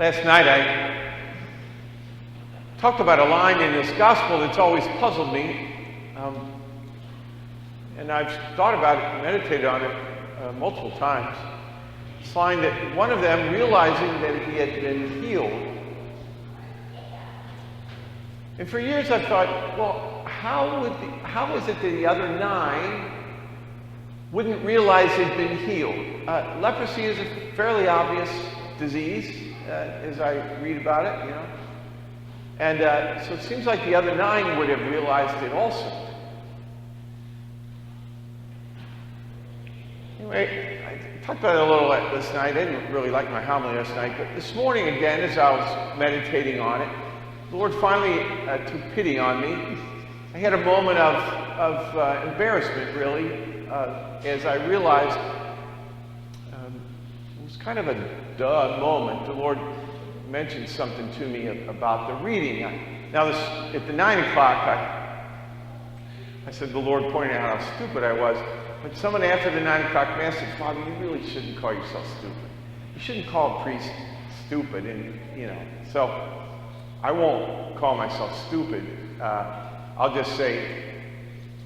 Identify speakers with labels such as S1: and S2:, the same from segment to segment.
S1: Last night I talked about a line in this gospel that's always puzzled me, and I've thought about it, meditated on it multiple times. This line that one of them, realizing that he had been healed. And for years I've thought, well, how is it that the other 9 wouldn't realize they'd been healed? Leprosy is a fairly obvious disease, as I read about it, you know. And so it seems like the other 9 would have realized it also. Anyway, I talked about it a little last night. I didn't really like my homily last night, but this morning again, as I was meditating on it, the Lord finally took pity on me. I had a moment of embarrassment, really, as I realized it was kind of a duh moment. The Lord mentioned something to me about the reading. Now, at the 9 o'clock, I said the Lord pointed out how stupid I was. But someone after the 9 o'clock mass said, Father, you really shouldn't call yourself stupid. You shouldn't call a priest stupid, and you know. So I won't call myself stupid. I'll just say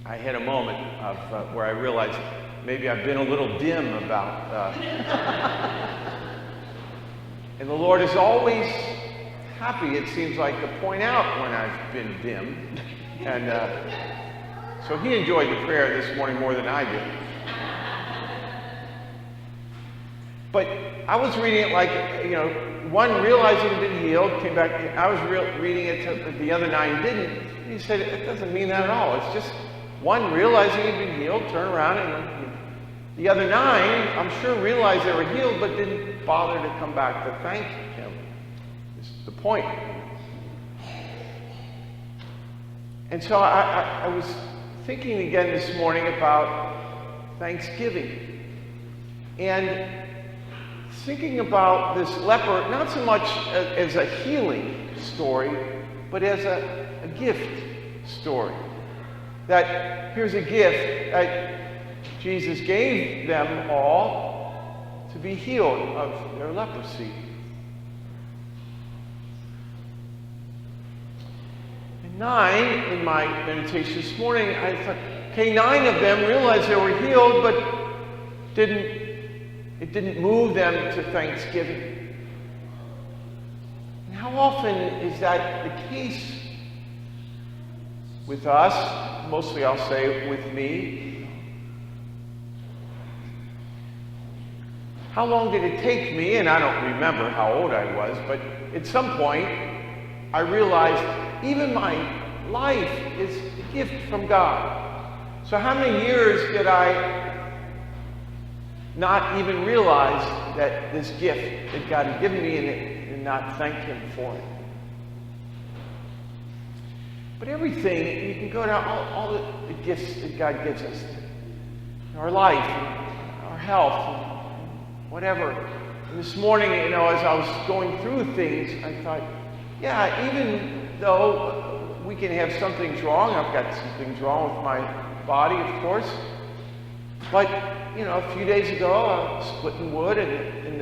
S1: I had a moment of where I realized maybe I've been a little dim about. And the Lord is always happy, it seems like, to point out when I've been dim. And so he enjoyed the prayer this morning more than I did. But I was reading it like, you know, one realizing he'd been healed, came back. I was reading it to the other 9 didn't. And he said, it doesn't mean that at all. It's just one realizing he'd been healed, turn around, and the other 9, I'm sure, realized they were healed, but didn't bother to come back to thank him. This is the point. And so I was thinking again this morning about Thanksgiving. And thinking about this leper, not so much as a healing story, but as a gift story. That here's a gift that Jesus gave them all to be healed of their leprosy. And 9, in my meditation this morning, I thought, okay, 9 of them realized they were healed, but it didn't move them to thanksgiving. And how often is that the case with us? Mostly I'll say with me. How long did it take me, and I don't remember how old I was, but at some point I realized even my life is a gift from God. So how many years did I not even realize that this gift that God had given me and not thank him for it? But everything, you can go down all the gifts that God gives us. Our life, our health, whatever. And this morning, you know, as I was going through things, I thought, yeah, even though we can have some things wrong, I've got some things wrong with my body, of course. But, you know, a few days ago, I was splitting wood, and in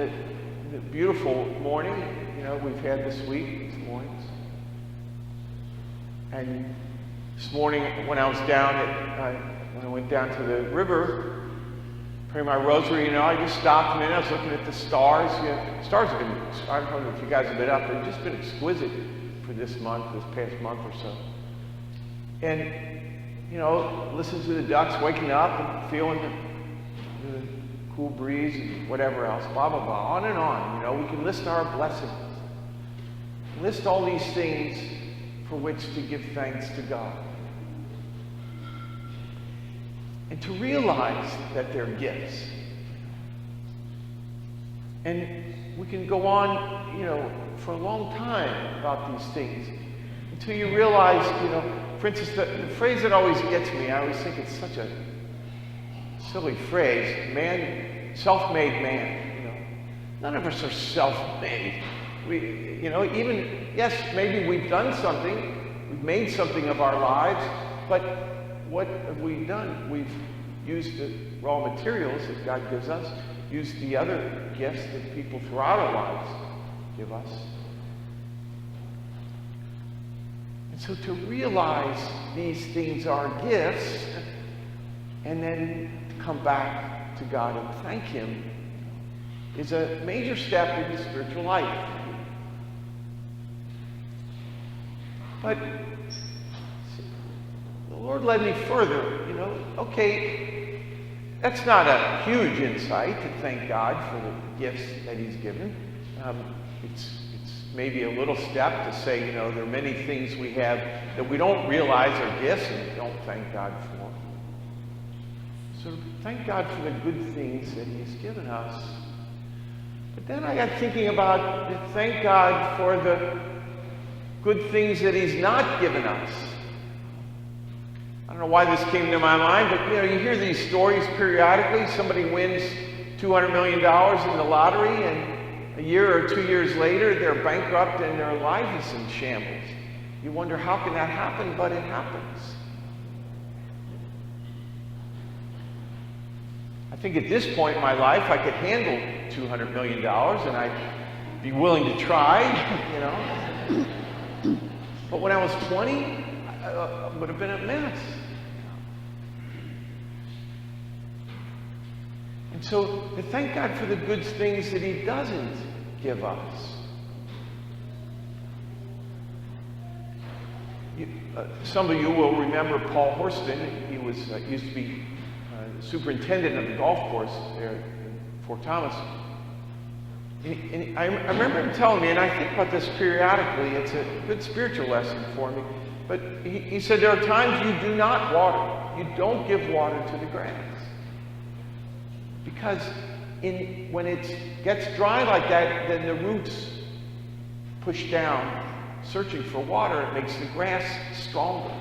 S1: the beautiful morning, you know, we've had this week, these mornings. And this morning, when I was down when I went down to the river, pray my rosary, you know, I just stopped a minute. I was looking at the stars. You know, stars have been, I don't know if you guys have been up, they've just been exquisite for this past month or so. And, you know, listen to the ducks waking up and feeling the cool breeze and whatever else, blah, blah, blah, on and on. You know, we can list our blessings. List all these things for which to give thanks to God. And to realize that they're gifts. And we can go on, you know, for a long time about these things until you realize, you know, for instance, the phrase that always gets me, I always think it's such a silly phrase, man, self-made man, you know. None of us are self-made. We, you know, even, yes, maybe we've done something, we've made something of our lives, but what have we done? We've used the raw materials that God gives us, used the other gifts that people throughout our lives give us. And so to realize these things are gifts, and then to come back to God and thank Him, is a major step in the spiritual life. But the Lord led me further, okay, that's not a huge insight to thank God for the gifts that He's given. It's maybe a little step to say, there are many things we have that we don't realize are gifts and don't thank God for. So thank God for the good things that He's given us. But then I got thinking about thank God for the good things that He's not given us. I don't know why this came to my mind, but you hear these stories periodically. Somebody wins $200 million in the lottery, and a year or 2 years later, they're bankrupt and their life is in shambles. You wonder, how can that happen? But it happens. I think at this point in my life, I could handle $200 million, and I'd be willing to try, But when I was 20, I would have been a mess. And so, to thank God for the good things that He doesn't give us. Some of you will remember Paul Horston. He was used to be superintendent of the golf course there in Fort Thomas. And I remember him telling me, and I think about this periodically, it's a good spiritual lesson for me, but he said there are times you do not water. You don't give water to the grass. Because when it gets dry like that, then the roots push down, searching for water. It makes the grass stronger.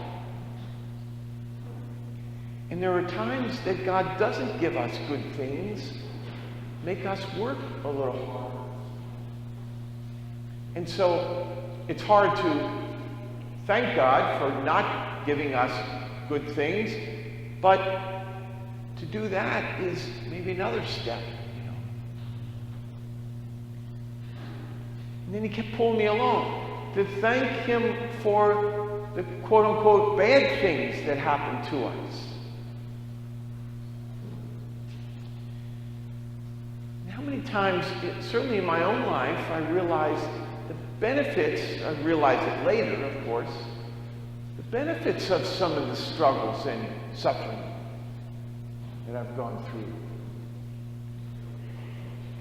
S1: And there are times that God doesn't give us good things, make us work a little harder. And so it's hard to thank God for not giving us good things, but to do that is maybe another step, And then He kept pulling me along to thank Him for the quote-unquote bad things that happen to us. How many times, certainly in my own life, I realized the benefits, I realized it later, of course, the benefits of some of the struggles and suffering that I've gone through.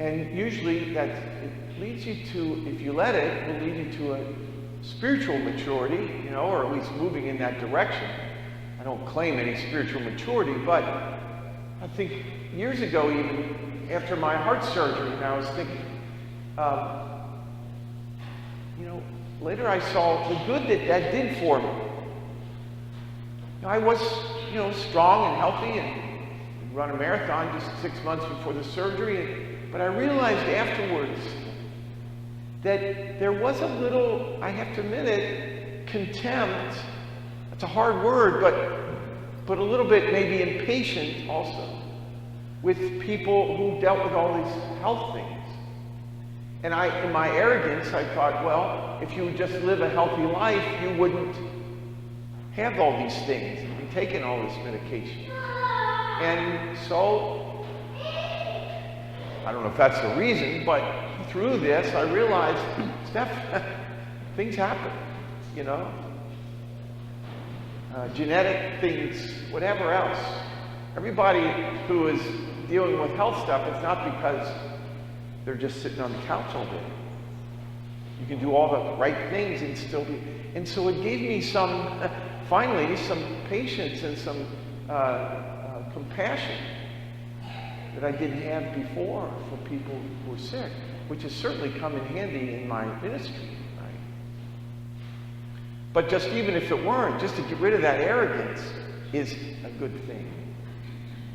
S1: And usually it leads you to, if you let it, will lead you to a spiritual maturity, or at least moving in that direction. I don't claim any spiritual maturity, but I think years ago even, after my heart surgery, and I was thinking, later I saw the good that did for me. I was, strong and healthy and run a marathon just 6 months before the surgery, but I realized afterwards that there was a little, I have to admit it, contempt. That's a hard word, but a little bit maybe impatient also with people who dealt with all these health things. And in my arrogance, I thought, well, if you would just live a healthy life, you wouldn't have all these things and be taking all this medication. And so, I don't know if that's the reason, but through this, I realized, Stef, things happen, genetic things, whatever else. Everybody who is dealing with health stuff, it's not because they're just sitting on the couch all day. You can do all the right things and still be. And so it gave me finally, some patience and some compassion that I didn't have before for people who were sick, which has certainly come in handy in my ministry, right? But just even if it weren't, just to get rid of that arrogance is a good thing.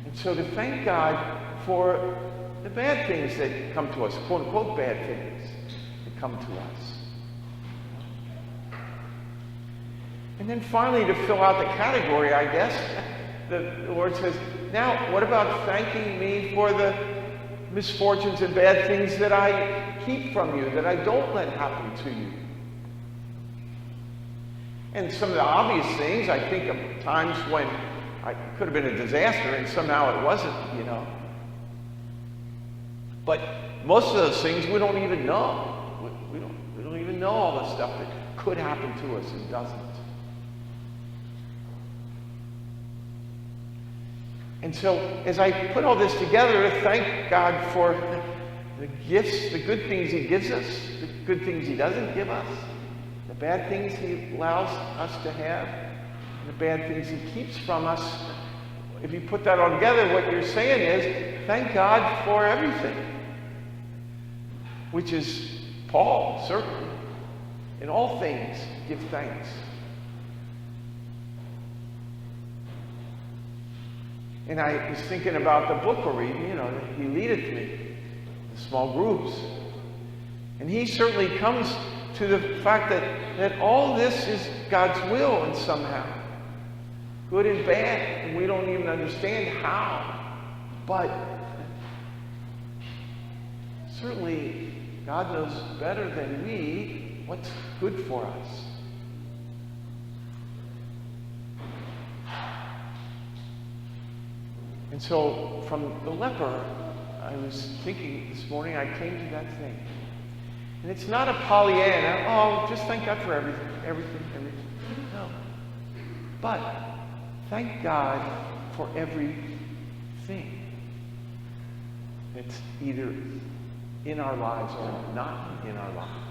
S1: And so to thank God for the bad things that come to us, quote unquote bad things that come to us. And then finally, to fill out the category, I guess, the Lord says, now what about thanking me for the misfortunes and bad things that I keep from you, that I don't let happen to you. And some of the obvious things, I think of times when it could have been a disaster and somehow it wasn't, you know. But most of those things we don't even know. We don't even know all the stuff that could happen to us and doesn't. And so as I put all this together, thank God for the gifts, the good things he gives us, the good things he doesn't give us, the bad things he allows us to have, and the bad things he keeps from us. If you put that all together, what you're saying is, thank God for everything. Which is Paul, certainly. In all things, give thanks. And I was thinking about the book we're reading, you know, he leadeth me, the small groups. And he certainly comes to the fact that all this is God's will in somehow. Good and bad, and we don't even understand how. But certainly God knows better than we what's good for us. And so from the leper, I was thinking this morning, I came to that thing. And it's not a Pollyanna, oh, just thank God for everything. No. But thank God for everything. It's either in our lives or not in our lives.